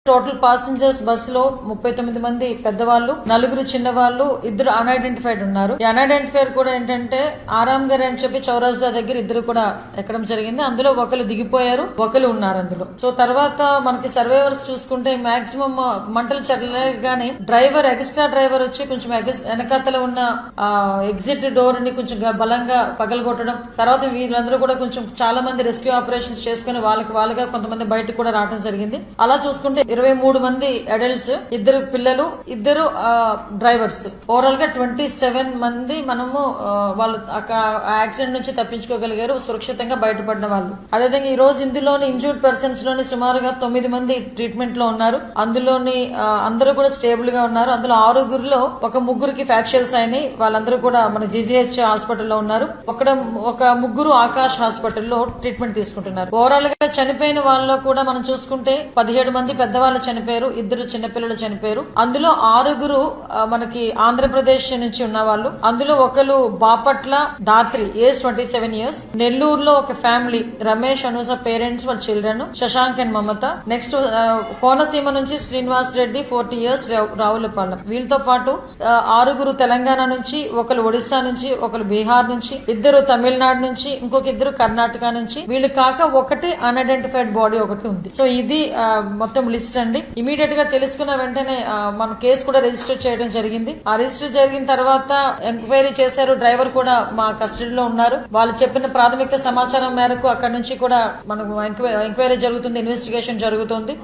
Total passengers బస్సులో 39 మంది పెద్దవాళ్ళు, 4 చిన్నవాళ్ళు, 2 అన్ఐడెంటిఫైడ్ ఉన్నారు. ఈ అన్ఐడెంటిఫైడ్ కూడా ఏంటంటే ఆరామ్ గారు అని చెప్పి చౌరాస్దా దగ్గర 2 కూడా ఎక్కడం జరిగింది. అందులో ఒకరు దిగిపోయారు, ఒకరు ఉన్నారు అందులో. సో తర్వాత మనకి సర్వైవర్స్ చూసుకుంటే మాక్సిమం మంటలు చెరలేగానే డ్రైవర్, ఎక్స్ట్రా డ్రైవర్ వచ్చి కొంచెం వెనకాతల ఉన్న ఎగ్జిట్ డోర్ ని కొంచెం బలంగా పగలగొట్టడం, తర్వాత వీళ్ళందరూ కూడా కొంచెం చాలా మంది రెస్క్యూ ఆపరేషన్స్ చేసుకుని వాళ్ళగా కొంతమంది బయటకు కూడా రావడం జరిగింది. అలా చూసుకుంటే 23 మంది అడల్ట్స్, 2 పిల్లలు, 2 డ్రైవర్స్, ఓవరాల్ గా 27 మంది మనము వాళ్ళు యాక్సిడెంట్ నుంచి తప్పించుకోగలిగారు, సురక్షితంగా బయటపడిన వాళ్ళు. అదేవిధంగా ఈ రోజు ఇందులోని ఇంజూర్డ్ పర్సన్స్ లోని సుమారుగా 9 మంది ట్రీట్మెంట్ లో ఉన్నారు. అందులోని అందరూ కూడా స్టేబుల్ గా ఉన్నారు. అందులో 6గురిలో ఒక 3కి ఫ్రాక్చర్స్ అయినాయి. వాళ్ళందరూ కూడా మన జీజీహెచ్ హాస్పిటల్లో ఉన్నారు. ఒక 3 ఆకాష్ హాస్పిటల్లో ట్రీట్మెంట్ తీసుకుంటున్నారు. ఓవరాల్ గా చనిపోయిన వాళ్ళలో కూడా మనం చూసుకుంటే 17 మంది పెద్దవాళ్ళు చనిపోయారు, 2 చిన్నపిల్లలు చనిపోయారు. అందులో 6 మనకి ఆంధ్రప్రదేశ్ నుంచి ఉన్న వాళ్ళు. అందులో ఒకరు బాపట్ల దాత్రి, ఏజ్ 27 years. నెల్లూరులో ఒక ఫ్యామిలీ, రమేష్ అనూస పేరెంట్స్, వాళ్ళ children Shashank and Mamata. Next Konaseema నుంచి శ్రీనివాస్ రెడ్డి 40 years, రావులపాలెం. వీళ్ళతో పాటు 6 తెలంగాణ నుంచి, ఒకరు ఒడిశా నుంచి, ఒకరు బీహార్ నుంచి, 2 తమిళనాడు నుంచి, ఇంకొక 2 కర్ణాటక నుంచి. వీళ్ళు కాక ఒకటి అన్ఐడెంటిఫైడ్ బాడీ ఒకటి ఉంది. సో ఇది మొత్తం లిస్ట్ అండి. ఇమీడియట్ గా తెలుసుకున్న వెంటనే మన కేసు కూడా రిజిస్టర్ చేయడం జరిగింది. ఆ రిజిస్టర్ జరిగిన తర్వాత ఎంక్వైరీ చేశారు. డ్రైవర్ కూడా మా కస్టడీలో ఉన్నారు. వాళ్ళు చెప్పిన ప్రాథమిక సమాచారం మేరకు అక్కడ నుంచి కూడా మనకు ఎంక్వైరీ జరుగుతుంది, ఇన్వెస్టిగేషన్ జరుగుతుంది.